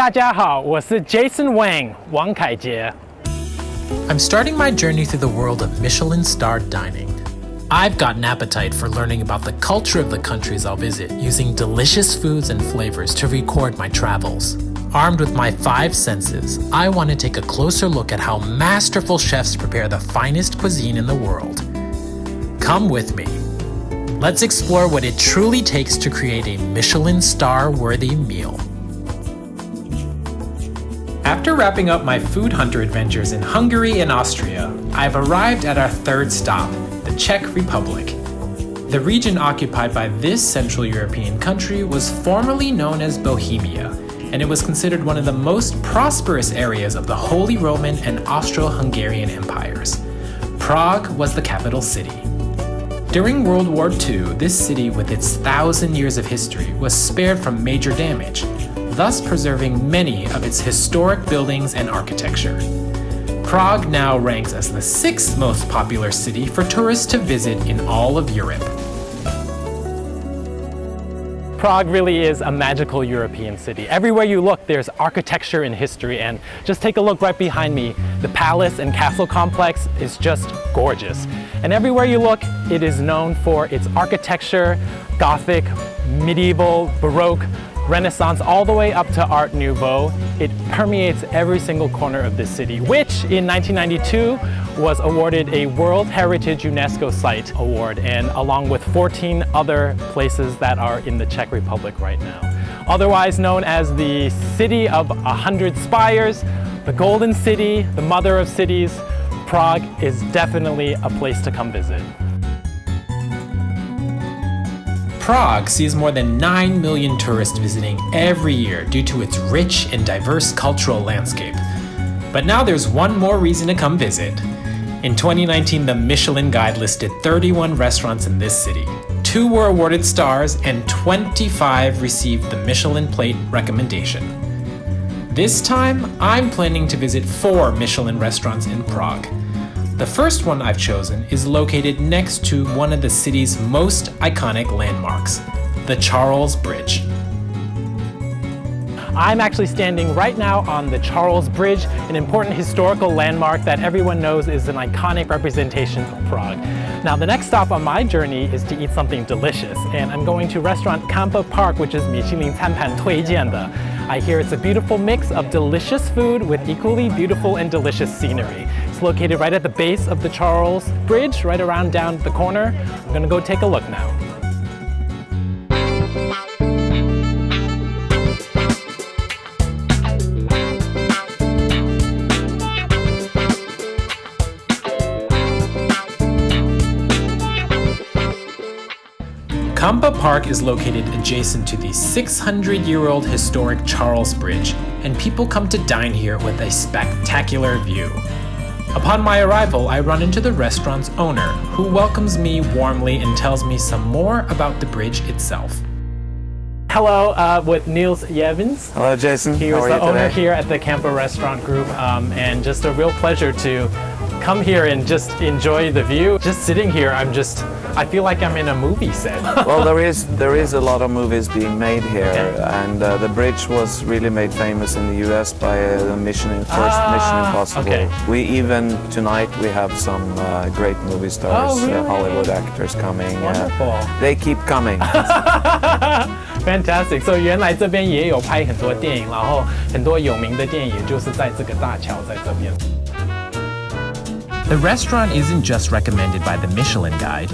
大家好，我是 Jason Wang 王凯杰。I'm starting my journey through the world of Michelin-starred dining. I've got an appetite for learning about the culture of the countries I'll visit, using delicious foods and flavors to record my travels. Armed with my 5 senses, I want to take a closer look at how masterful chefs prepare the finest cuisine in the world. Come with me. Let's explore what it truly takes to create a Michelin star-worthy meal. After wrapping up my food hunter adventures in Hungary and Austria, I've arrived at our third stop, the Czech Republic. The region occupied by this Central European country was formerly known as Bohemia, and it was considered one of the most prosperous areas of the Holy Roman and Austro-Hungarian empires. Prague was the capital city. During World War II, this city, with its 1,000 years of history, was spared from major damage, thus preserving many of its historic buildings and architecture. Prague now ranks as the 6th most popular city for tourists to visit in all of Europe. Prague really is a magical European city. Everywhere you look, there's architecture and history, and just take a look right behind me. The palace and castle complex is just gorgeous. And everywhere you look, it is known for its architecture, Gothic, medieval, Baroque, Renaissance, all the way up to Art Nouveau. It permeates every single corner of this city, which in 1992 was awarded a World Heritage UNESCO Site Award, and along with 14 other places that are in the Czech Republic right now. Otherwise known as the City of 100 Spires, the Golden City, the Mother of Cities, Prague is definitely a place to come visit. Prague sees more than 9 million tourists visiting every year due to its rich and diverse cultural landscape. But now there's one more reason to come visit. In 2019, the Michelin Guide listed 31 restaurants in this city. 2 were awarded stars and 25 received the Michelin Plate recommendation. This time, I'm planning to visit 4 Michelin restaurants in Prague. The first one I've chosen is located next to one of the city's most iconic landmarks, the Charles Bridge. I'm actually standing right now on the Charles Bridge, an important historical landmark that everyone knows is an iconic representation of Prague. Now, the next stop on my journey is to eat something delicious, and I'm going to restaurant Campa Park, which is 米其林餐盘推荐的. I hear it's a beautiful mix of delicious food with equally beautiful and delicious scenery. It's located right at the base of the Charles Bridge, right around down the corner. I'm gonna go take a look now. Campa Park is located adjacent to the 600-year-old historic Charles Bridge, and people come to dine here with a spectacular view. Upon my arrival, I run into the restaurant's owner, who welcomes me warmly and tells me some more about the bridge itself. Hello, with Niels Jevons. Hello, Jason. He was the owner here at the Campa Restaurant Group, and just a real pleasure to come here and just enjoy the view. Just sitting here, I feel like I'm in a movie set. Well, there is a lot of movies being made here, and the bridge was really made famous in the US by the Mission Impossible. Okay. We even tonight we have some great movie stars, Oh, really? Hollywood actors coming. Wonderful. They keep coming. Fantastic. So 原来这边也有拍很多电影，然后很多有名的电影也就是在这个大桥在这边。The restaurant isn't just recommended by the Michelin Guide,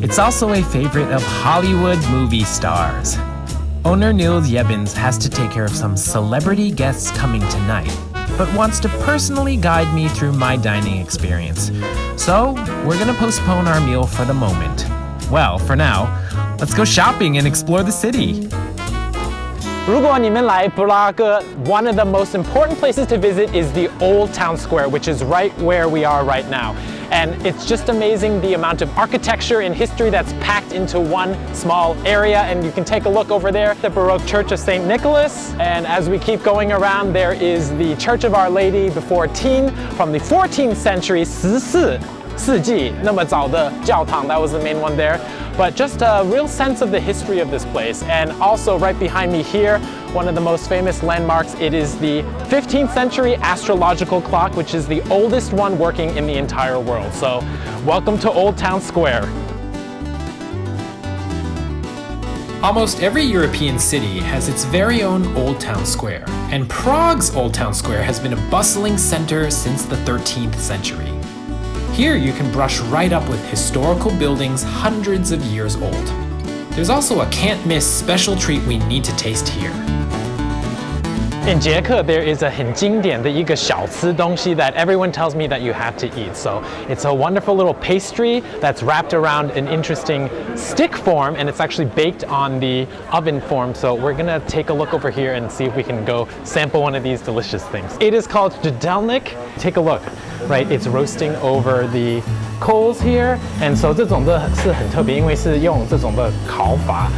it's also a favorite of Hollywood movie stars. Owner Niels Jevons has to take care of some celebrity guests coming tonight, but wants to personally guide me through my dining experience. So, we're gonna postpone our meal for the moment. Well, for now, let's go shopping and explore the city. 如果你们来布拉格, one of the most important places to visit is the Old Town Square, which is right where we are right now. And it's just amazing the amount of architecture and history that's packed into one small area. And you can take a look over there, the Baroque Church of St. Nicholas. And as we keep going around, there is the Church of Our Lady before Teen from the 14th century, 14世纪那么早的教堂, that was the main one there. But just a real sense of the history of this place. And also right behind me here, one of the most famous landmarks. It is the 15th century astrological clock, which is the oldest one working in the entire world. So, welcome to Old Town Square. Almost every European city has its very own Old Town Square, and Prague's Old Town Square has been a bustling center since the 13th century. Here you can brush right up with historical buildings hundreds of years old. There's also a can't-miss special treat we need to taste here. In 捷克, there is a 很经典的一个小吃东西 that everyone tells me that you have to eat. So it's a wonderful little pastry that's wrapped around an interesting stick form, and it's actually baked on the oven form. So we're gonna take a look over here and see if we can go sample one of these delicious things. It is called Tuna. Take a look, right? It's roasting over the coals here, and so 这种的是很特别，因为是用这种的烤法。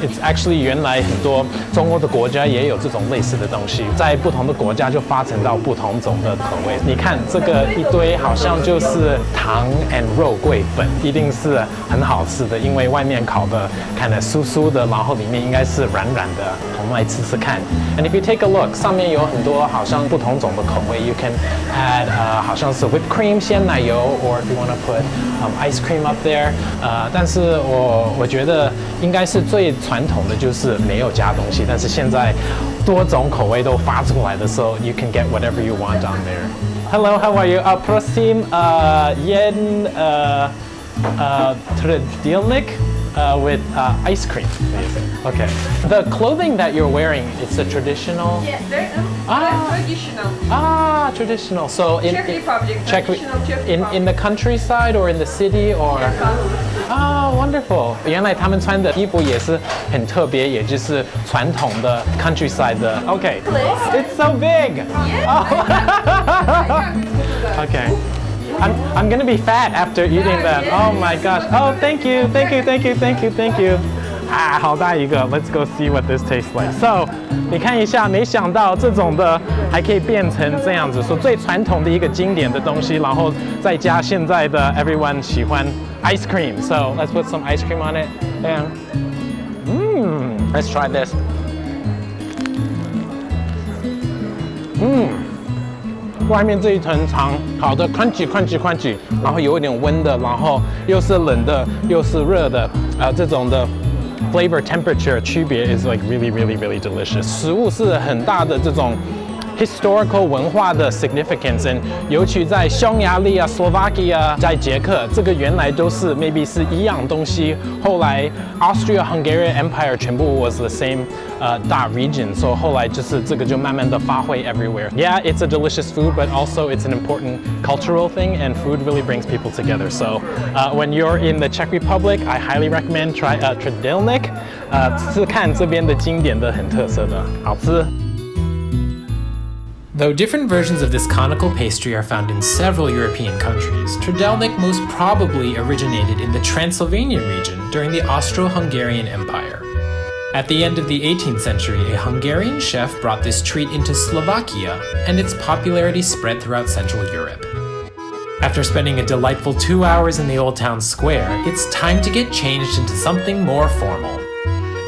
It's actually 原来很多中欧的国家也有这种类似的东西，在不同的国家就发展到不同种的口味。你看这个一堆好像就是糖 and 肉桂粉，一定是很好吃的，因为外面烤的看着酥酥的，然后里面应该是软软的。我们来吃吃看。And if you take a look， 上面有很多好像不同种的口味。You can add 好像是 whipped cream 鲜奶油 ，or if you want to put ice cream up there。但是我觉得应该是最传统的就是没有加东西，但是现在多种口味都发出来的时候 you can get whatever you want on there. Hello, how are you? Prosím, jen trdelník with ice cream, please. Okay. The clothing that you're wearing, it's a traditional. Yeah, traditional. Traditional. So in Czech Republic. in the countryside or in the city or. Wonderful. 原来他们穿的衣服也是很特别，也就是传统的 countryside 的。Okay. It's so big. Yeah. Okay. I'm gonna be fat after eating that. Oh my gosh. Oh, thank you.好大一个 Let's go see what this tastes like. So, 你看一下，没想到这种的还可以变成这样子，说最传统的一个经典的东西，然后再加现在的 everyone 喜欢 ice cream. So, let's put some ice cream on it. Yeah. Let's try this. 外面这一层肠好的 crunchy， 然后有一点温的，然后又是冷的，又是热的，这种的 flavor temperature 区别 is like really delicious. 食物是很大的这种 historical 文化的 significance, and 尤其在匈牙利啊、Slovakia 在捷克，这个原来都是 maybe 是一样东西，后来 Austria-Hungarian Empire 全部 was the same 大 region, so 后来就是这个就慢慢的发挥 everywhere. Yeah, it's a delicious food, but also it's an important cultural thing, and food really brings people together. So when you're in the Czech Republic, I highly recommend try trdelník. 吃看这边的经典的很特色的，好吃。Though different versions of this conical pastry are found in several European countries, trdelník most probably originated in the Transylvanian region during the Austro-Hungarian Empire. At the end of the 18th century, a Hungarian chef brought this treat into Slovakia, and its popularity spread throughout Central Europe. After spending a delightful 2 hours in the Old Town Square, it's time to get changed into something more formal.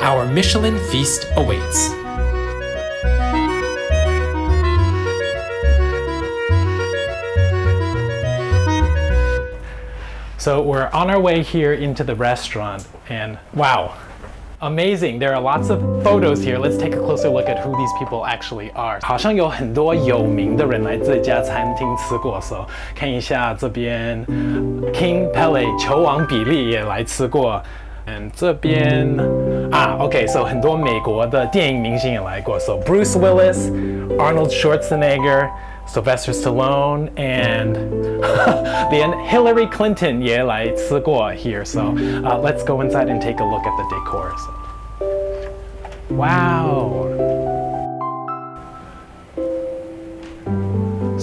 Our Michelin feast awaits. So we're on our way here into the restaurant, and wow, amazing. There are lots of photos here. Let's take a closer look at who these people actually are. 好像有很多有名的人来这家餐厅吃过， so 看一下这边 King Pele 球王比利也来吃过。这边OK, so 很多美国的电影明星也来过， so Bruce Willis, Arnold Schwarzenegger, Sylvester Stallone, and then Hillary Clinton 也来吃过 here. So let's go inside and take a look at the decor. Wow.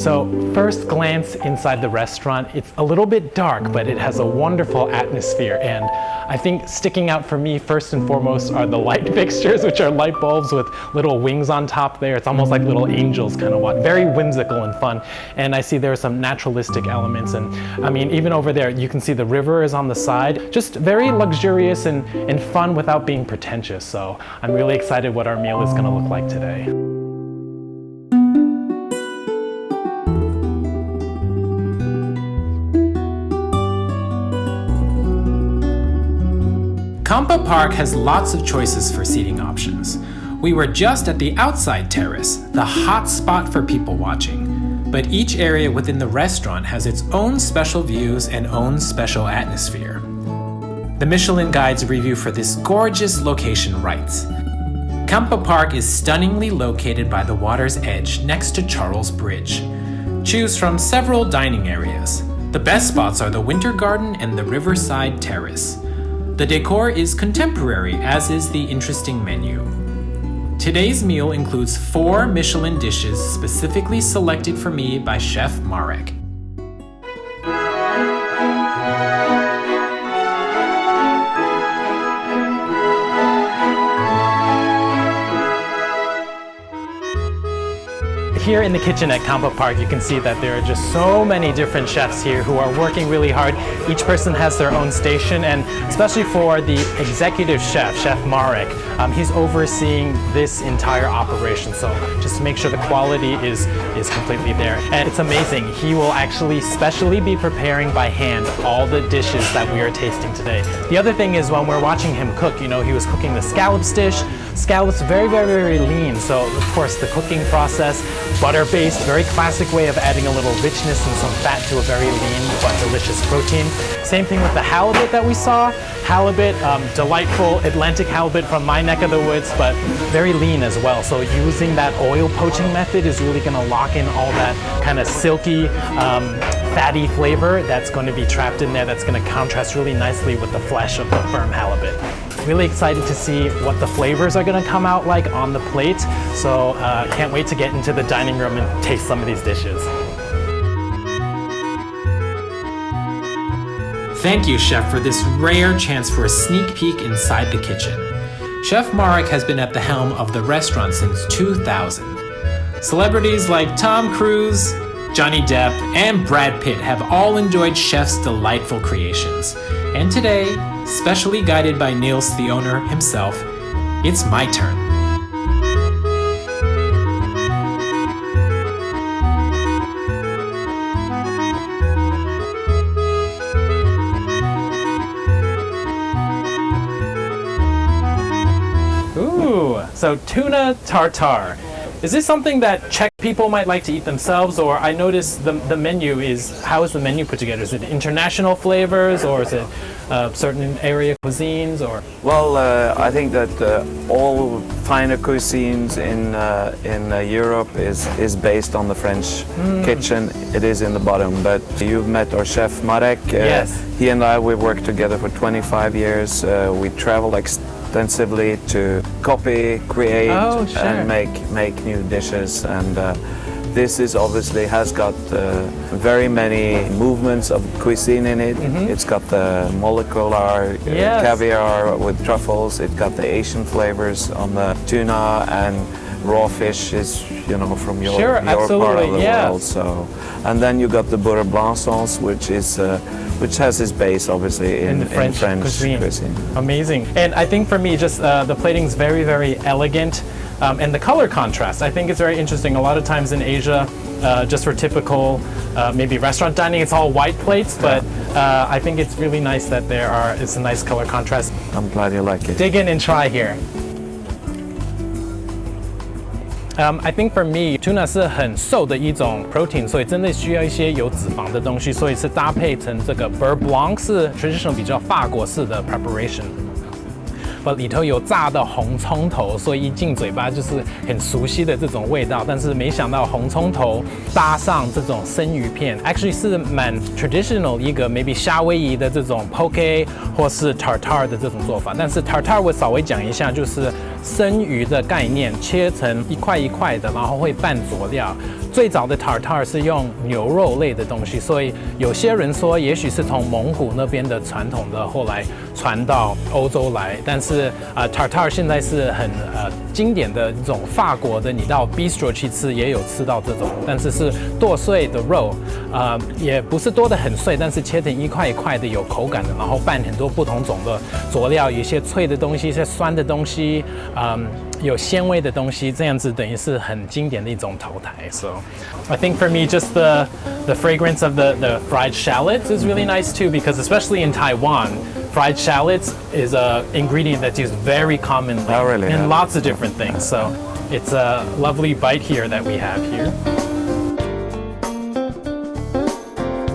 So first glance inside the restaurant, it's a little bit dark, but it has a wonderful atmosphere. And I think sticking out for me first and foremost are the light fixtures, which are light bulbs with little wings on top there. It's almost like little angels kind of very whimsical and fun. And I see there are some naturalistic elements. And I mean, even over there, you can see the river is on the side. Just very luxurious and fun without being pretentious. So I'm really excited what our meal is going to look like today. Kampa Park has lots of choices for seating options. We were just at the outside terrace, the hot spot for people watching. But each area within the restaurant has its own special views and own special atmosphere. The Michelin Guide's review for this gorgeous location writes, Kampa Park is stunningly located by the water's edge next to Charles Bridge. Choose from several dining areas. The best spots are the Winter Garden and the Riverside Terrace. The decor is contemporary, as is the interesting menu. Today's meal includes 4 Michelin dishes specifically selected for me by Chef Marek. Here in the kitchen at Kampa Park, you can see that there are just so many different chefs here who are working really hard. Each person has their own station, and especially for the executive chef, Chef Marek, he's overseeing this entire operation. So just to make sure the quality is completely there. And it's amazing. He will actually specially be preparing by hand all the dishes that we are tasting today. The other thing is when we're watching him cook, you know, he was cooking the scallops dish. Scallops very, very, very lean. So of course the cooking process, butter-based, very classic way of adding a little richness and some fat to a very lean but delicious protein. Same thing with the halibut that we saw. Halibut, delightful Atlantic halibut from my neck of the woods, but very lean as well. So using that oil poaching method is really going to lock in all that kind of silky, fatty flavor that's going to be trapped in there. That's going to contrast really nicely with the flesh of the firm halibut. Really excited to see what the flavors are going to come out like on the plate. So can't wait to get into the dining room and taste some of these dishes. Thank you, Chef, for this rare chance for a sneak peek inside the kitchen. Chef Marek has been at the helm of the restaurant since 2000. Celebrities like Tom Cruise, Johnny Depp, and Brad Pitt have all enjoyed Chef's delightful creations. And today, specially guided by Niels, the owner himself, it's my turn. Ooh, so tuna tartare. Is this something that Czech people might like to eat themselves, or I noticed the menu is, how is the menu put together? Is it international flavors, or is it certain area cuisines, or? Well, I think that all finer cuisines in Europe is based on the French kitchen. It is in the bottom, but you've met our chef Marek. Yes. He and I, we've worked together for 25 years. We traveled extensively to copy, create, and make new dishes. And this is obviously has got very many movements of cuisine in it. It's got the molecular caviar with truffles. It's got the Asian flavors on the tuna, and raw fish is, you know, from your part of the world. So, and then you got the beurre blanc sauce, which has its base obviously in French cuisine. Amazing. And I think for me, just the plating's very, very elegant. And the color contrast, I think it's very interesting. A lot of times in Asia, just for typical maybe restaurant dining, it's all white plates, but I think it's really nice that it's a nice color contrast. I'm glad you like it. Dig in and try here. I think for me, tuna 是很瘦的一种 protein， 所以真的需要一些有脂肪的东西，所以是搭配成这个 beurre blanc 是 traditional 比较法国式的 preparation。里头有炸的红葱头，所以一进嘴巴就是很熟悉的这种味道。但是没想到红葱头搭上这种生鱼片 ，actually 是蛮 traditional 一个 maybe 夏威夷的这种 poke 或是 tartare 的这种做法。但是 tartare 我稍微讲一下，就是生鱼的概念，切成一块一块的，然后会拌佐料。最早的 tartare 是用牛肉类的东西，所以有些人说，也许是从蒙古那边的传统的，后来传到欧洲来。但是tartare 现在是很经典的这种法国的，你到 bistro 去吃也有吃到这种，但是是剁碎的肉，也不是剁得很碎，但是切成一块一块的有口感的，然后拌很多不同种的佐料，有一些脆的东西，一些酸的东西，有鲜味的东西，这样子等于是很经典的一种头台。So I think for me, just the fragrance of the fried shallots is really nice too, because especially in Taiwan, fried shallots is an ingredient that's used very commonly in lots of different things. So it's a lovely bite here that we have here.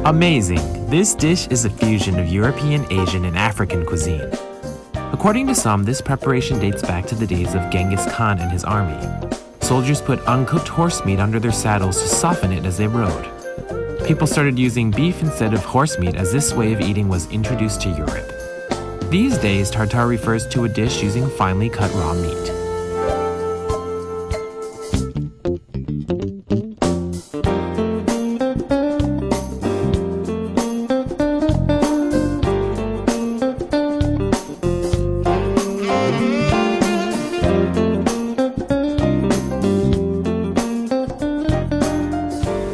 Amazing! This dish is a fusion of European, Asian, and African cuisine. According to some, this preparation dates back to the days of Genghis Khan and his army. Soldiers put uncooked horse meat under their saddles to soften it as they rode. People started using beef instead of horse meat as this way of eating was introduced to Europe. These days, tartare refers to a dish using finely cut raw meat.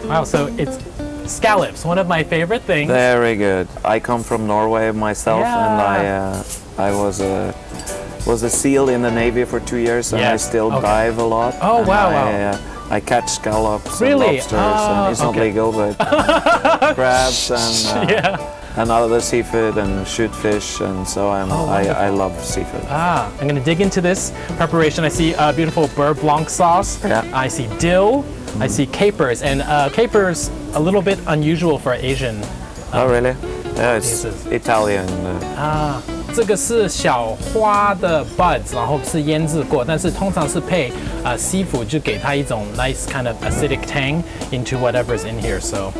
Wow, so it's scallops, one of my favorite things. Very good. I come from Norway myself, and I was a SEAL in the Navy for 2 years, and I still dive a lot. Oh, wow, I catch scallops and Really? lobsters, and it's not legal, but crabs and other seafood and shoot fish, and so I love seafood. I'm gonna dig into this preparation. I see a beautiful beurre blanc sauce. Yeah. I see dill. I see capers, and capers a little bit unusual for Asian. Oh, really? Yeah, it's Italian. 这个是小花的 buds， 然后是腌制过，但是通常是配seafood，就给它一种 nice kind of acidic tang into whatever's in here. So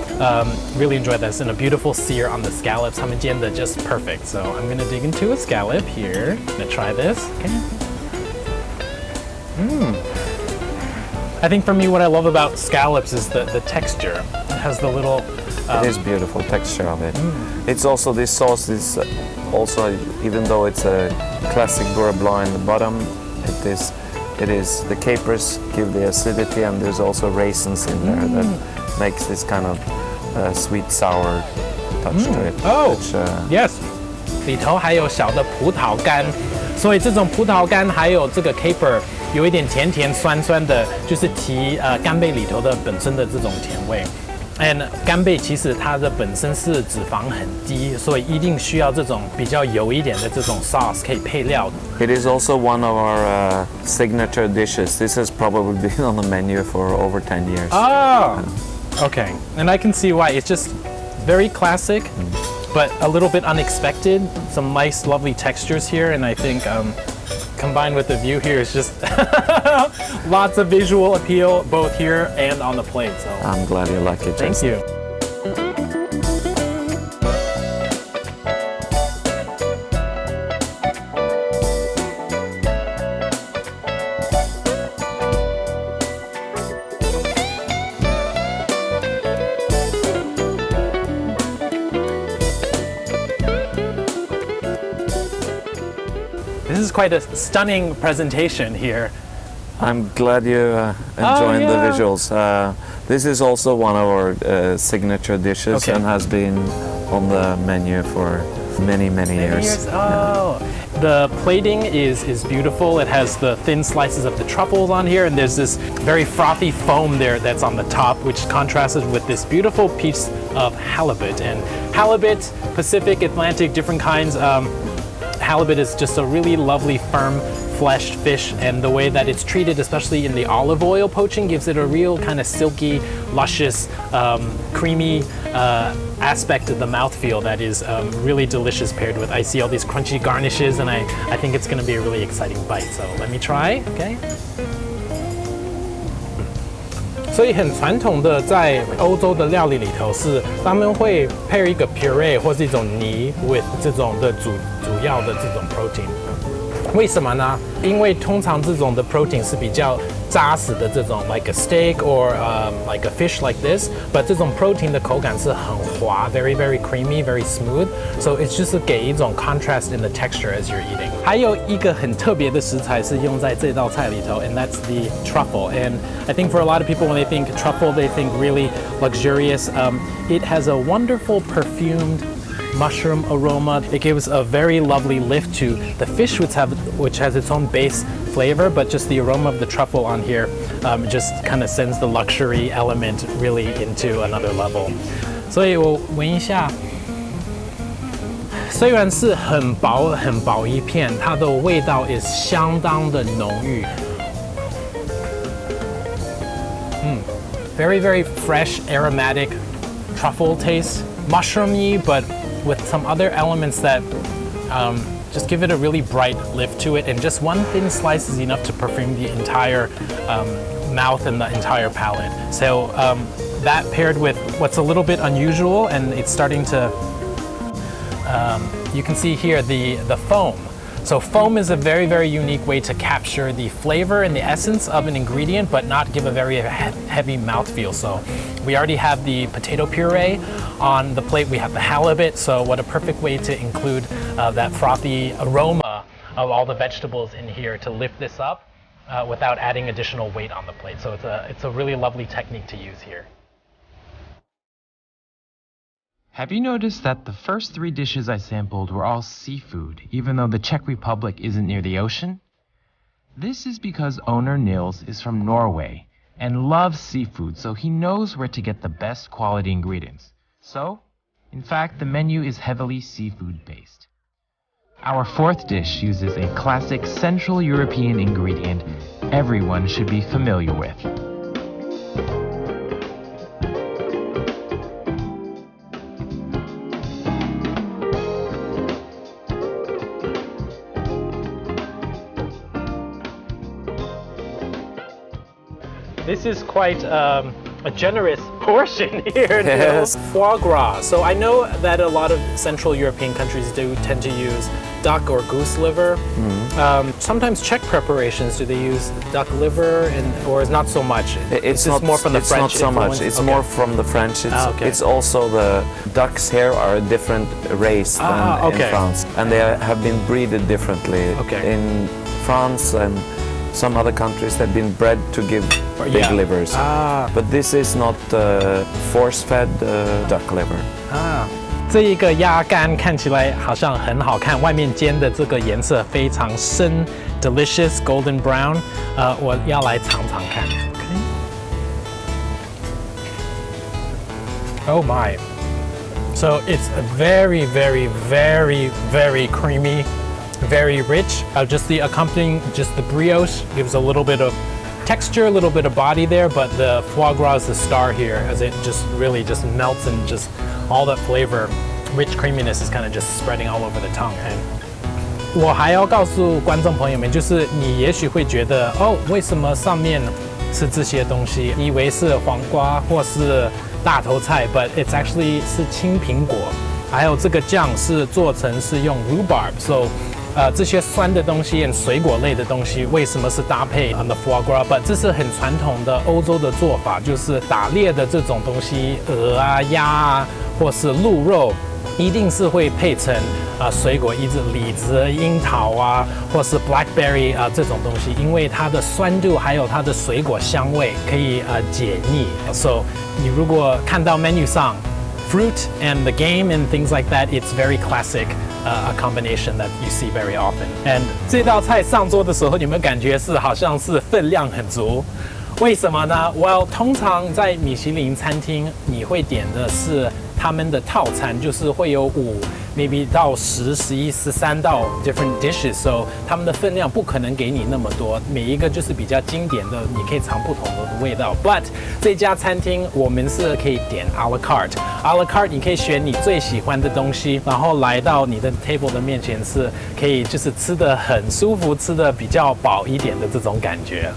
really enjoy this, and a beautiful sear on the scallops. 他们煎的 just perfect. So I'm gonna dig into a scallop here. Gonna try this. Okay. I think for me, what I love about scallops is the texture. It has the little. It is beautiful texture of it. It's also, this sauce is also, even though it's a classic beurre blanc in the bottom, it is the capers give the acidity, and there's also raisins in there that makes this kind of sweet sour touch to it. Oh, which, yes. 里头还有小的葡萄干，所以这种葡萄干还有这个 caper 有一点甜甜酸酸的，就是提干贝里头的本身的这种甜味。And 干贝其实它的本身是脂肪很低，所以一定需要这种比较油一点的这种 sauce 可以配料的。It is also one of our signature dishes. This has probably been on the menu for over 10 years. Oh, okay. And I can see why. It's just very classic, but a little bit unexpected. Some nice, lovely textures here, and I think combined with the view here is just lots of visual appeal, both here and on the plate. So I'm glad you like it, Jason. Thank you. This is quite a stunning presentation here. I'm glad you enjoyed the visuals. This is also one of our signature dishes and has been on the menu for many years. Oh, the plating is beautiful. It has the thin slices of the truffles on here, and there's this very frothy foam there that's on the top, which contrasted with this beautiful piece of halibut. And halibut, Pacific, Atlantic, different kinds. Halibut is just a really lovely, firm fleshed fish, and the way that it's treated, especially in the olive oil poaching, gives it a real kind of silky, luscious, creamy aspect of the mouthfeel that is really delicious paired with. I see all these crunchy garnishes, and I think it's going to be a really exciting bite. So let me try. Okay. 所以很传统的，在欧洲的料理里头是他们会配一个 puree 或是一种泥 with 这种的主要的这种 protein。为什么呢？因为通常这种的 protein 是比较扎实的这种 like a steak or like a fish like this， but 这种 protein 的口感是很滑 very very creamy very smooth， so it's just 给一种 contrast in the texture as you're eating。还有一个很特别的食材是用在这道菜里头 and that's the truffle. And I think for a lot of people when they think truffle they think really luxurious. It has a wonderful perfumed mushroom aroma. It gives a very lovely lift to the fish, which has its own base flavor, but just the aroma of the truffle on here just kind of sends the luxury element really into another level. 所以我闻一下，虽然是很薄一片，它的味道也相当的浓郁。Very very fresh, aromatic truffle taste, mushroomy, but with some other elements that just give it a really bright lift to it, and just one thin slice is enough to perfume the entire mouth and the entire palate. So that paired with what's a little bit unusual, and it's starting to, you can see here the foam. So foam is a very, very unique way to capture the flavor and the essence of an ingredient, but not give a very heavy mouthfeel. So we already have the potato puree on the plate. We have the halibut. So what a perfect way to include that frothy aroma of all the vegetables in here to lift this up without adding additional weight on the plate. So it's a really lovely technique to use here. Have you noticed that the first 3 dishes I sampled were all seafood, even though the Czech Republic isn't near the ocean? This is because owner Nils is from Norway and loves seafood, so he knows where to get the best quality ingredients. So, in fact, the menu is heavily seafood-based. Our 4th dish uses a classic Central European ingredient everyone should be familiar with. This is quite a generous portion here. Yes. Foie gras. So I know that a lot of Central European countries do tend to use duck or goose liver. Sometimes Czech preparations, do they use duck liver, or is not so much? It's not more from the French. It's not so much. It's more from the French. It's also the ducks here are a different race than in France, and they have been breeded differently. In France and some other countries they've been bred to give big livers. But this is not force-fed duck liver. 这一个鸭肝看起来好像很好看，外面煎的这个颜色非常深 ，delicious golden brown。我要来尝尝看。Oh my! So it's very, very, very, very creamy, very rich. Just the accompanying, just the brioche gives a little bit of texture, a little bit of body there, but the foie gras is the star here, as it just really just melts and just all that flavor, rich creaminess is kind of just spreading all over the tongue. And 我还要告诉观众朋友们，就是你也许会觉得，哦，为什么上面是这些东西？以为是黄瓜或是大头菜 ，but it's actually 是青苹果，还有这个酱是做成是用 rhubarb，so 这些酸的东西和水果类的东西，为什么是搭配 on the foie gras？ But 这是很传统的欧洲的做法，就是打猎的这种东西，鹅啊、鸭啊，或是鹿肉，一定是会配成水果，一只李子、樱桃啊，或是 blackberry 这种东西，因为它的酸度还有它的水果香味可以解腻。So 你如果看到 menu 上 fruit and the game and things like that, it's very classic. A combination that you see very often. And 这道菜上桌的时候，你们感觉是好像是分量很足，为什么呢 ？Well， 通常在米其林餐厅，你会点的是他们的套餐，就是会有5 maybe 到10、11、13道 different dishes， so 他们的分量不可能给你那么多，每一个就是比较经典的，你可以尝不同的味道。But 这家餐厅我们是可以点 à la carte，à la carte 你可以选你最喜欢的东西，然后来到你的 table 的面前是可以就是吃得很舒服，吃得比较饱一点的这种感觉。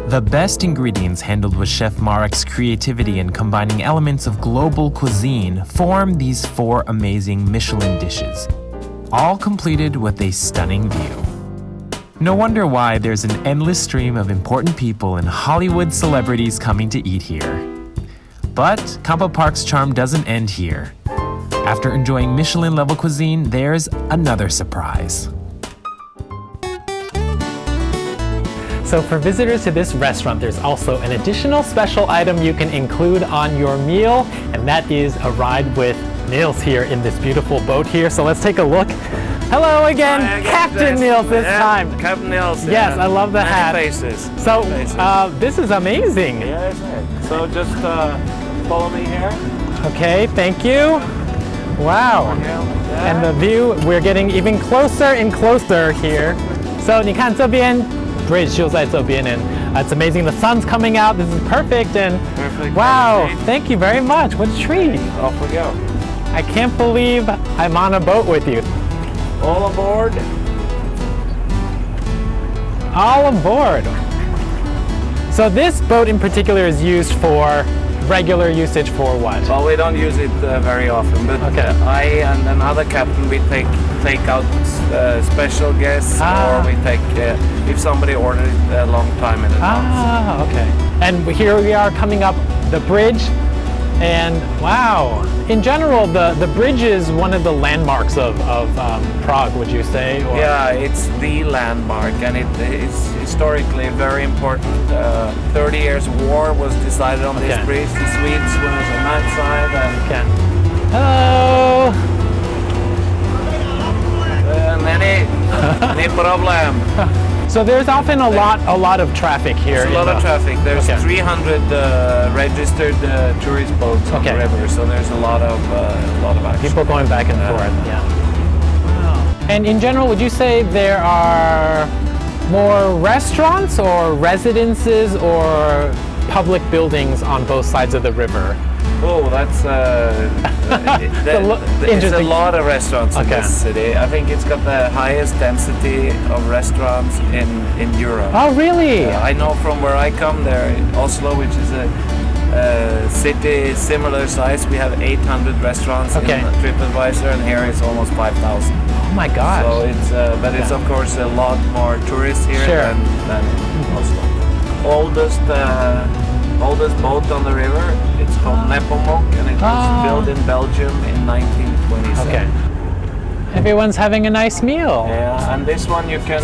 The best ingredients handled with Chef Marek's creativity in combining elements of global cuisine form these 4 amazing Michelin dishes, all completed with a stunning view. No wonder why there's an endless stream of important people and Hollywood celebrities coming to eat here. But Kampa Park's charm doesn't end here. After enjoying Michelin-level cuisine, there's another surprise. So for visitors to this restaurant, there's also an additional special item you can include on your meal, and that is a ride with Niels here in this beautiful boat here. So let's take a look. Hello again, Captain Niels this time. Captain Niels. Yes, I love the hat. Faces. So this is amazing. Yeah, isn't it? So just follow me here. Okay, thank you. Wow. And the view, we're getting even closer and closer here. So 你看这边 bridge 就在这边 and it's amazing. The sun's coming out. This is perfect and Perfect. wow, thank you very much. What a treat. Off we go. I can't believe I'm on a boat with you. All aboard. All aboard. So this boat in particular is used for regular usage for what? Well, we don't use it very often, but Okay. I and another captain, we take out special guests, or we take if somebody ordered it a long time in advance. Ah, okay. And here we are coming up the bridge, and wow. In general, the bridge is one of the landmarks of Prague, would you say? Or? Yeah, it's the landmark, and it is historically very important. 30 years war was decided on this Okay. bridge. The Swedes were on that side, and Okay. Hello. any problem. So there's often a lot of traffic here. There's a lot of traffic. There's Okay. 300 registered tourist boats on Okay. the river, so there's a lot of action. People going back and forth. Yeah. Wow. And in general, would you say there are more restaurants or residences or public buildings on both sides of the river? Oh, that's there's a interesting. lot of restaurants in Okay. this city. I think it's got the highest density of restaurants in Europe. Oh, really? I know from where I come there, in Oslo, which is a city similar size, we have 800 restaurants Okay. in TripAdvisor, and here it's almost 5,000. Oh my gosh. So it's, but it's of course a lot more tourists here Sure. than Oslo. Oldest boat on the river, it's called Nepomuk, and it was built in Belgium in 1927. Okay. Everyone's having a nice meal. Yeah, and this one you can,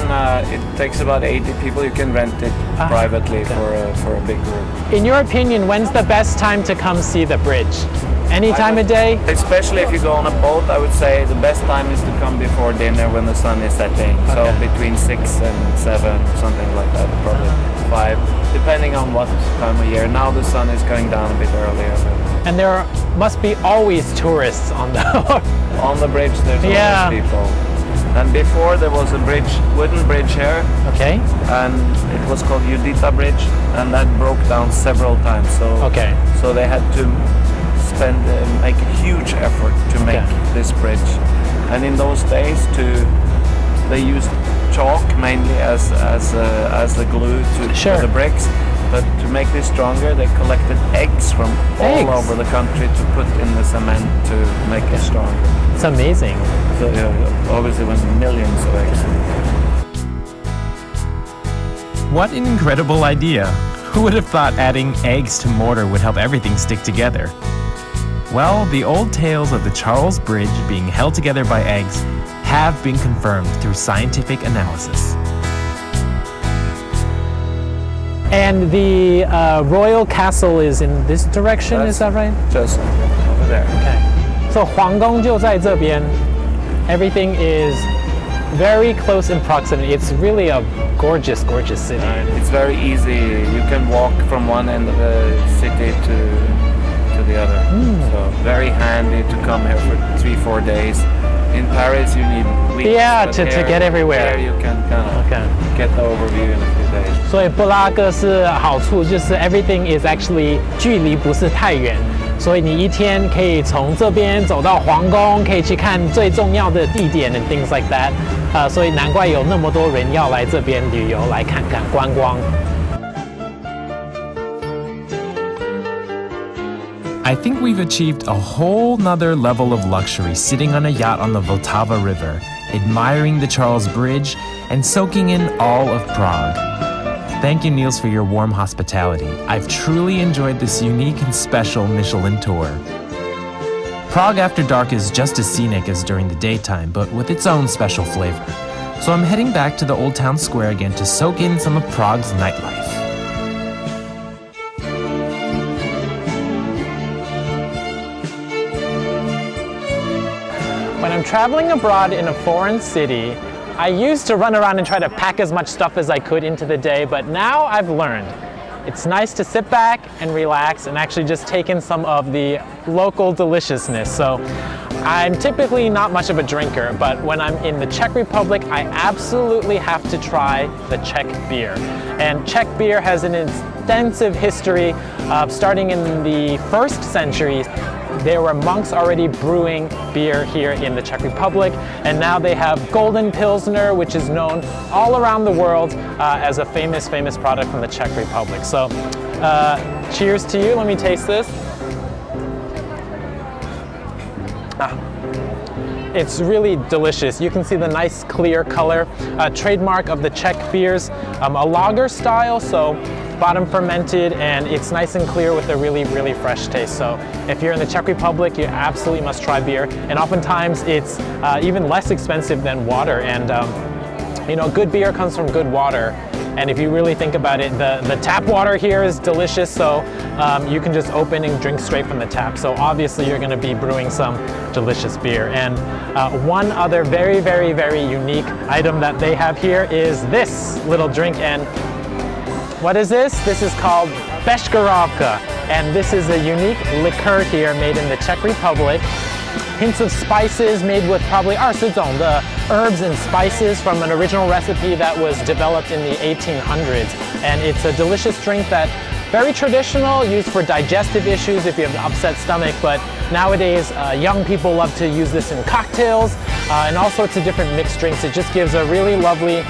it takes about 80 people, you can rent it privately for a big group. In your opinion, when's the best time to come see the bridge? Any time of day? Especially if you go on a boat, I would say the best time is to come before dinner when the sun is setting. So Okay. between 6 and 7, something like that, probably 5, depending on what time of year. Now the sun is going down a bit earlier. But And there must be always tourists on the on the bridge, there's Yeah. always people. And before there was a bridge, wooden bridge here, Okay. and it was called Judita Bridge, and that broke down several times. So Okay. so they had to make a huge effort to make this bridge. And in those days, they used chalk mainly as the glue to the bricks. But to make this stronger, they collected eggs from all over the country to put in the cement to make it stronger. It's amazing. So obviously, it was millions of eggs. What an incredible idea! Who would have thought adding eggs to mortar would help everything stick together? Well, the old tales of the Charles Bridge being held together by eggs have been confirmed through scientific analysis. And the royal castle is in this direction, is that right? Just over there. Okay. So 皇宫就在这边. Everything is very close in proximity. It's really a gorgeous, gorgeous city. It's very easy. You can walk from one end of the city to to the other. So very handy to come here for 3-4 days. In Paris, you need weeks. Yeah, but to here, get everywhere. Here you can kind of get the overview in a few days. 所以布拉格是好处就是 everything is actually 距离不是太远，所以你一天可以从这边走到皇宫，可以去看最重要的地点 and things like that。所以难怪有那么多人要来这边旅游，来看看观光。I think we've achieved a whole nother level of luxury sitting on a yacht on the Vltava River, admiring the Charles Bridge, and soaking in all of Prague. Thank you, Niels, for your warm hospitality. I've truly enjoyed this unique and special Michelin tour. Prague after dark is just as scenic as during the daytime, but with its own special flavor. So I'm heading back to the Old Town Square again to soak in some of Prague's nightlife. When I'm traveling abroad in a foreign city, I used to run around and try to pack as much stuff as I could into the day, but now I've learned it's nice to sit back and relax and actually just take in some of the local deliciousness. So I'm typically not much of a drinker, but when I'm in the Czech Republic, I absolutely have to try the Czech beer. And Czech beer has an extensive history starting in the 1st century. There were monks already brewing beer here in the Czech Republic, and now they have Golden Pilsner, which is known all around the world as a famous product from the Czech Republic. So cheers to you. Let me taste this. It's really delicious. You can see the nice clear color, trademark of the Czech beers, a lager style, so bottom fermented, and it's nice and clear with a really fresh taste. So if you're in the Czech Republic, you absolutely must try beer. And oftentimes it's even less expensive than water. And you know, good beer comes from good water. And if you really think about it, the tap water here is delicious, so you can just open and drink straight from the tap. So obviously you're gonna be brewing some delicious beer. And one other very unique item that they have here is this little drink. And what is this? This is called Beškerovka, and this is a unique liqueur here made in the Czech Republic. Hints of spices made with probably 20种的 herbs and spices from an original recipe that was developed in the 1800s. And it's a delicious drink that very traditional, used for digestive issues if you have an upset stomach, but nowadays young people love to use this in cocktails and all sorts of different mixed drinks. It just gives a really lovely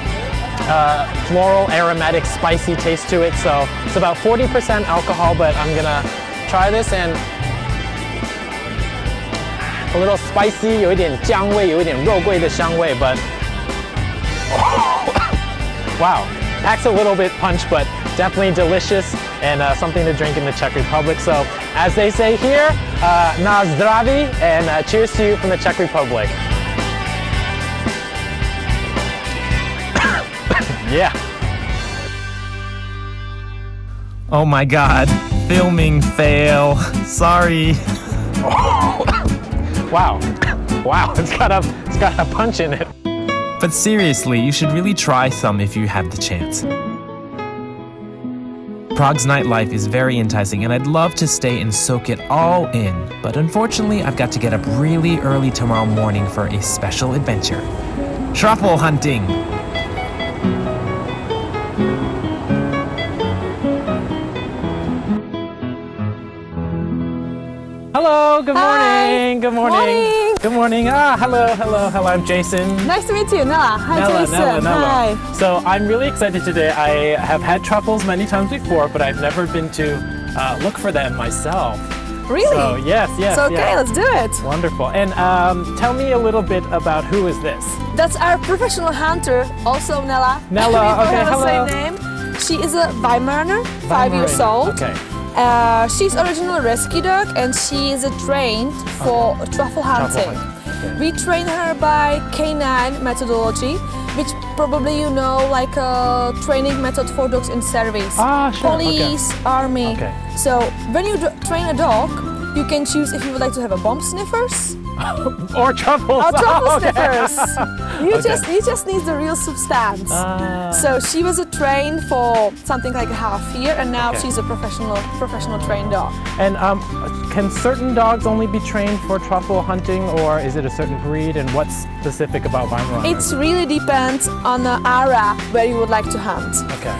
floral, aromatic, spicy taste to it. So it's about 40% alcohol, but I'm gonna try this, and a little spicy, 有一点姜味，有一点肉桂的香味, but wow, packs a little bit punch, but definitely delicious and something to drink in the Czech Republic. So as they say here, na zdraví, and cheers to you from the Czech Republic. Yeah. Oh my god, filming fail. Sorry. Wow, it's got a punch in it. But seriously, you should really try some if you have the chance. Prague's nightlife is very enticing, and I'd love to stay and soak it all in. But unfortunately, I've got to get up really early tomorrow morning for a special adventure. Truffle hunting! Hello, good morning. Hi. Good morning. Morning. Good morning. Hello. I'm Jason. Nice to meet you, Nella. Hi, Jason. Nella. Hi. So I'm really excited today. I have had truffles many times before, but I've never been to look for them myself. Really? So yes. So okay, let's do it. Wonderful. And tell me a little bit about who is this? That's our professional hunter, also Nella. Nella, We okay, have hello. the same name. She is a Weimaraner, 5 years old. Okay. She's originally a rescue dog, and she is trained for truffle hunting. Okay. We train her by canine methodology, which probably you know, like a training method for dogs in service. Sure. Police, army. Okay. So when you train a dog, you can choose if you would like to have a bomb sniffers Or truffles. or truffle Okay. sniffers. You just need the real substance. So she was trained for something like a half year, and now she's a professional trained dog. And can certain dogs only be trained for truffle hunting, or is it a certain breed? And what's specific about Weimaraner? It really depends on the area where you would like to hunt. Okay.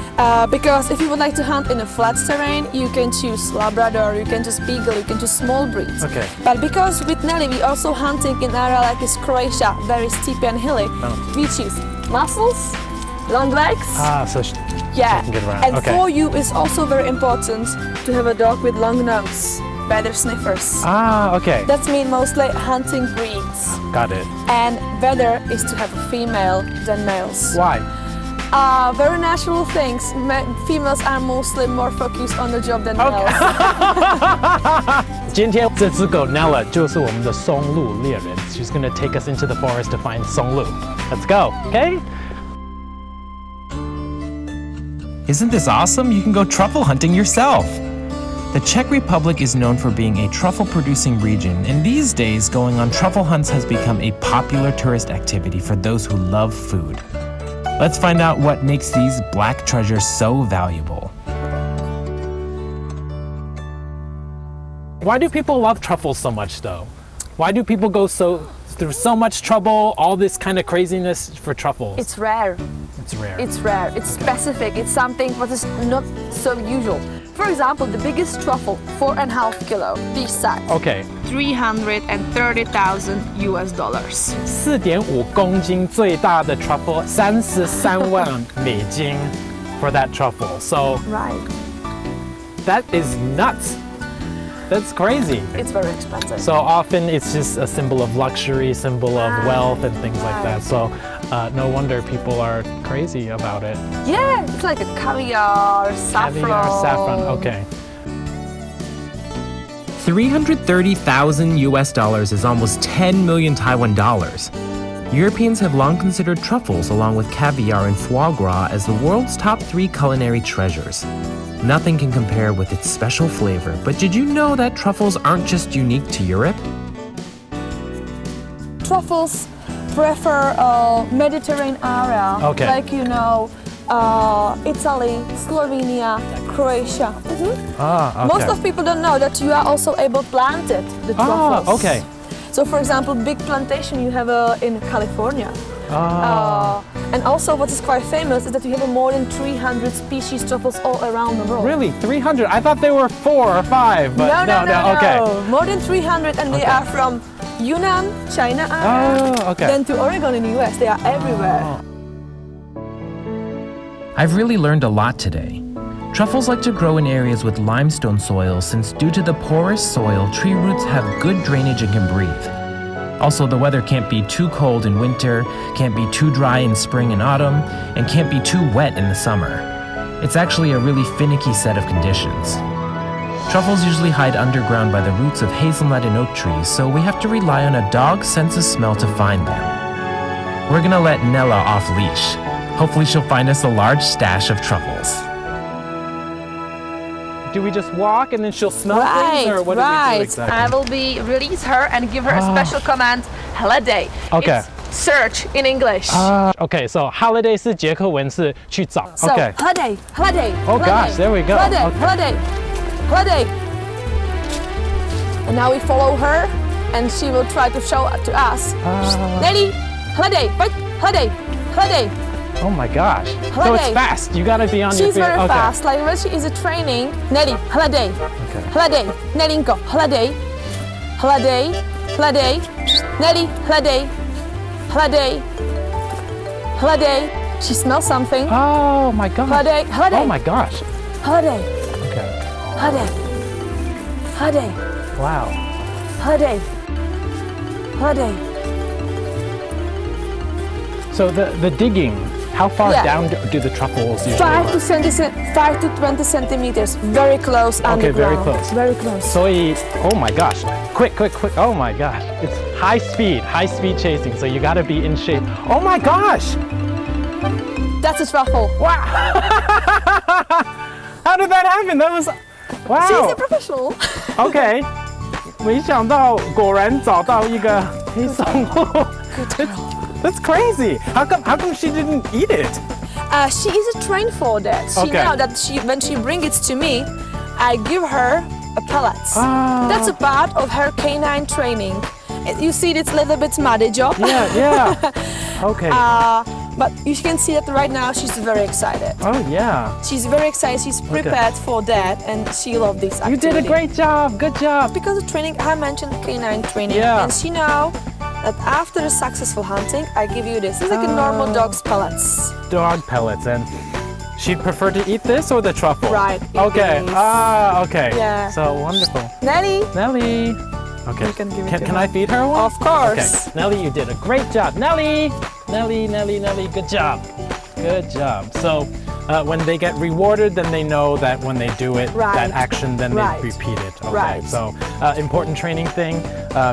Because if you would like to hunt in a flat terrain, you can choose Labrador, you can choose Beagle, you can choose small breeds. Okay. But because with Nelly we also hunting in area like is Croatia, very steep and hilly, we choose muscles, long legs. So she can get around. And for you, it's also very important to have a dog with long nose, better sniffers. Okay. That means mostly hunting breeds. Got it. And better is to have a female than males. Why? Very natural things. Females are mostly more focused on the job than males. 今天这只狗 Nella 就是我们的松露猎人。She's gonna take us into the forest to find 松露. Let's go, okay? Isn't this awesome? You can go truffle hunting yourself. The Czech Republic is known for being a truffle-producing region, and these days, going on truffle hunts has become a popular tourist activity for those who love food. Let's find out what makes these black treasures so valuable. Why do people love truffles so much, though? Why do people go through so much trouble, all this kind of craziness for truffles? It's rare. It's rare. It's rare. It's specific. It's something what is not so usual. For example, the biggest truffle, 4.5 kilo, this size. Okay. $330,000 US. 4.5公斤最大的 truffle 33万美金 for that truffle. So right. That is nuts. That's crazy. It's very expensive. So often it's just a symbol of luxury, symbol of wealth and things like that. So no wonder people are crazy about it. Yeah, it's like a caviar, saffron. Caviar, saffron, okay. $330,000 US is almost 10 million Taiwan dollars. Europeans have long considered truffles along with caviar and foie gras as the world's top 3 culinary treasures. Nothing can compare with its special flavor, but did you know that truffles aren't just unique to Europe? Truffles prefer Mediterranean area, okay. like Italy, Slovenia, Croatia. Okay. Most of people don't know that you are also able to plant the truffles. Okay. So for example, big plantation you have in California. And also what is quite famous is that you have more than 300 species truffles all around the world. Really? 300? I thought there were 4 or 5. But No. Okay. More than 300, and they are from Yunnan, China area, then to Oregon in the US. They are everywhere. I've really learned a lot today. Truffles like to grow in areas with limestone soil since due to the porous soil, tree roots have good drainage and can breathe. Also, the weather can't be too cold in winter, can't be too dry in spring and autumn, and can't be too wet in the summer. It's actually a really finicky set of conditions. Truffles usually hide underground by the roots of hazelnut and oak trees, so we have to rely on a dog's sense of smell to find them. We're gonna let Nella off leash. Hopefully she'll find us a large stash of truffles. Do we just walk and then she'll smell things, or what do we do exactly? I will release her and give her a special command, holiday. Okay. It's search in English. Okay, so holiday 是捷克文是去找. So, okay. holiday. Oh gosh, there we go. Holiday. And now we follow her, and she will try to show to us. Nelly, holiday, wait, holiday. Oh my gosh. Holiday. So it's fast. You gotta be on your feet. She's very fast. Like when she is a training, Nelly, holiday. Okay. Holiday. Nelly, go. Holiday. Nelly, holiday. She smells something. Oh my gosh. Holiday. Oh my gosh. Holiday. Okay. Holiday. Wow. Holiday. So the digging, how far down do the truffles usually 5 go? to 20 centimeters, very close Okay, underground. very close. So, oh my gosh, quick. Oh my gosh, it's high speed chasing, so you gotta be in shape. Oh my gosh! That's a truffle. Wow! How did that happen? That was, wow. She's a professional. Okay. 没想到果然找到一个黑松露。That's crazy. How come she didn't eat it? She is trained for that. She Okay. know that when she brings it to me, I give her a pellets. That's a part of her canine training. You see, it's a little bit muddy job. Yeah. Okay. But you can see that right now she's very excited. Oh yeah. She's very excited. She's prepared for that, and she loves this You activity. did a great job. Good job. Because of training, I mentioned canine training, Yeah. and she know that after a successful hunting, I give you this. It's like a normal dog's pellets. Dog pellets, and she'd prefer to eat this or the truffle? Right, it Okay. is. Okay. Yeah. So wonderful. Nelly, Nelly. Okay. You can give it to Can her. I feed her one? of course. Okay. Nelly, you did a great job. Nelly. Good job. Good job. So when they get rewarded, then they know that when they do it, Right. that action, then Right. they repeat it. Okay. Right. So important training thing,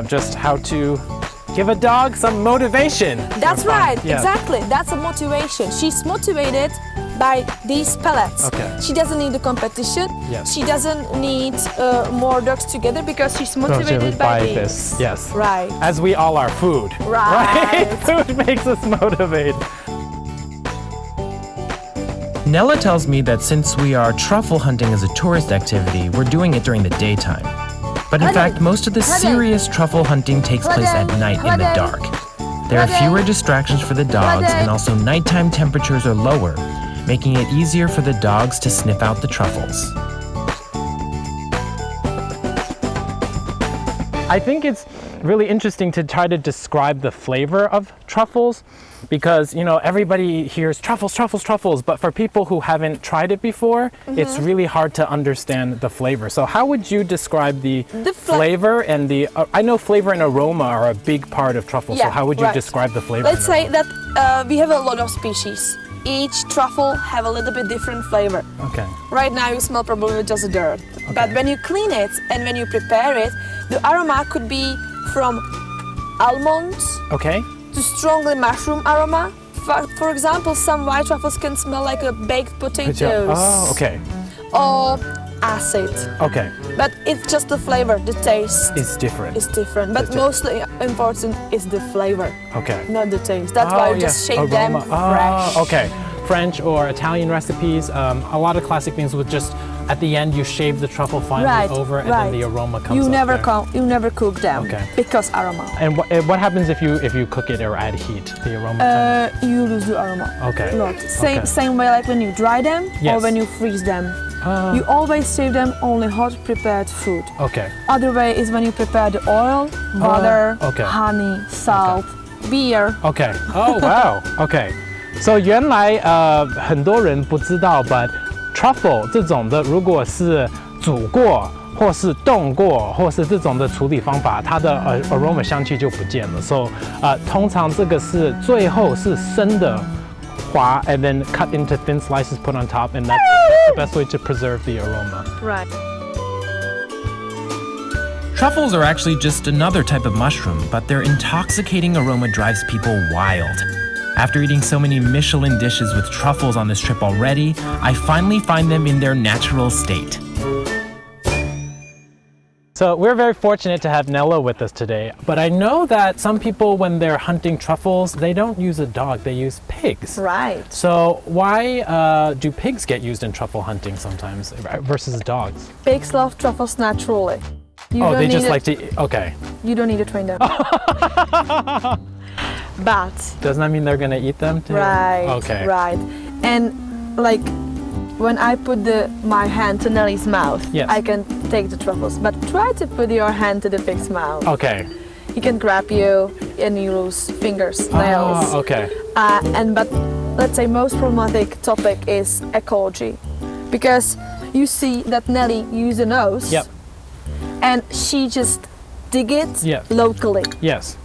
just how to give a dog some motivation. That's for fun. right. Yeah. Exactly. That's a motivation. She's motivated by these pellets. Okay. She doesn't need a competition. Yes. She doesn't need more dogs together because she's motivated by by this. Yes. Right. As we all are food. Right. Food makes us motivate. Nella tells me that since we are truffle hunting as a tourist activity, we're doing it during the daytime. But in fact, most of the serious truffle hunting takes place at night in the dark. There are fewer distractions for the dogs, and also nighttime temperatures are lower, making it easier for the dogs to sniff out the truffles. I think it's really interesting to try to describe the flavor of truffles because, everybody hears truffles, but for people who haven't tried it before, it's really hard to understand the flavor. So how would you describe the flavor and the, I know flavor and aroma are a big part of truffles, so Yeah, how would you right. describe the flavor? Let's say that we have a lot of species. Each truffle have a little bit different flavor. Okay. Right now you smell probably just dirt. But when you clean it and when you prepare it, the aroma could be from almonds Okay. to strongly mushroom aroma. For example, some white truffles can smell like a baked potatoes. Oh, okay. Or acid. Okay. But it's just the flavor, the taste It's different. is different. But It's mostly important is the flavor, Okay. not the taste. That's why you just shake them fresh. Okay. French or Italian recipes, a lot of classic things with just at the end you shave the truffle finely over and then the aroma comes You up never there. you never cook them. Okay. Because aroma. And what happens if you cook it or add heat? The aroma. You lose the aroma. Okay. A lot. Okay. Same way like when you dry them or Yes. when you freeze them. You always save them only hot prepared food. Okay. Other way is when you prepare the oil, butter, okay. honey, salt, beer. Okay. Oh wow. Okay. So 原来很多人不知道 but truffle 这种的如果是煮过或是冻过或是这种的处理方法，它的aroma 香气就不见了。So 通常这个是最后是生的花 and then cut into thin slices put on top and that's the best way to preserve the aroma. Right. Truffles are actually just another type of mushroom, but their intoxicating aroma drives people wild. After eating so many Michelin dishes with truffles on this trip already, I finally find them in their natural state. So we're very fortunate to have Nella with us today, but I know that some people when they're hunting truffles, they don't use a dog, they use pigs. Right. So why do pigs get used in truffle hunting sometimes versus dogs? Pigs love truffles naturally. You Oh, don't they need just it- like to eat. Okay. You don't need to train them. But Doesn't that mean they're gonna eat them too? right, Okay. right. And like when I put my hand to Nelly's mouth, Yes. I can take the truffles. But try to put your hand to the pig's mouth. Okay. He can grab you and you lose fingers, nails. Oh, okay. But let's say most problematic topic is ecology, because you see that Nelly use a nose, Yep. and she just dig it Yes. locally Yes.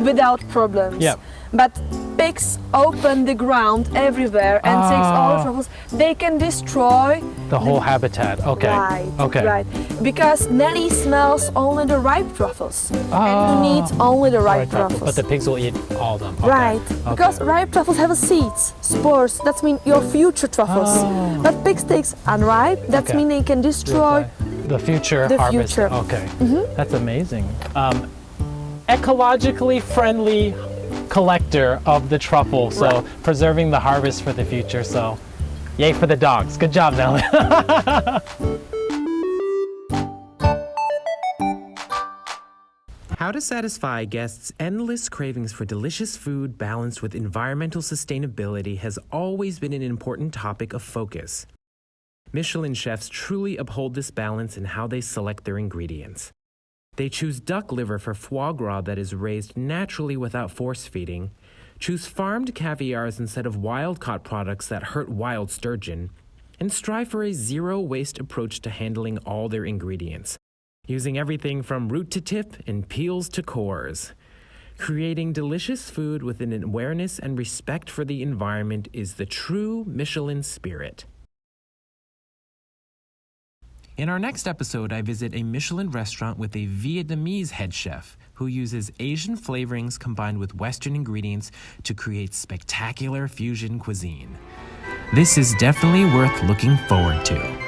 without problems. Yep. But pigs open the ground everywhere and takes all the truffles. They can destroy The whole habitat. Okay. Right, Okay. right. Because Nelly smells only the ripe truffles. Oh. And you need only the ripe Right, truffles. but the pigs will eat all of them. Okay. Right, Okay. because ripe truffles have seeds, spores. That means your future truffles. Oh. But pigs takes unripe. That Okay. means they can destroy. The future The harvest. future. Okay. That's amazing. Ecologically friendly collector of the truffle, so Right. preserving the harvest for the future. So, yay for the dogs. Good job, Nelly. How to satisfy guests' endless cravings for delicious food balanced with environmental sustainability has always been an important topic of focus. Michelin chefs truly uphold this balance in how they select their ingredients. They choose duck liver for foie gras that is raised naturally without force feeding, choose farmed caviars instead of wild-caught products that hurt wild sturgeon, and strive for a zero-waste approach to handling all their ingredients, using everything from root to tip and peels to cores. Creating delicious food with an awareness and respect for the environment is the true Michelin spirit. In our next episode, I visit a Michelin restaurant with a Vietnamese head chef who uses Asian flavorings combined with Western ingredients to create spectacular fusion cuisine. This is definitely worth looking forward to.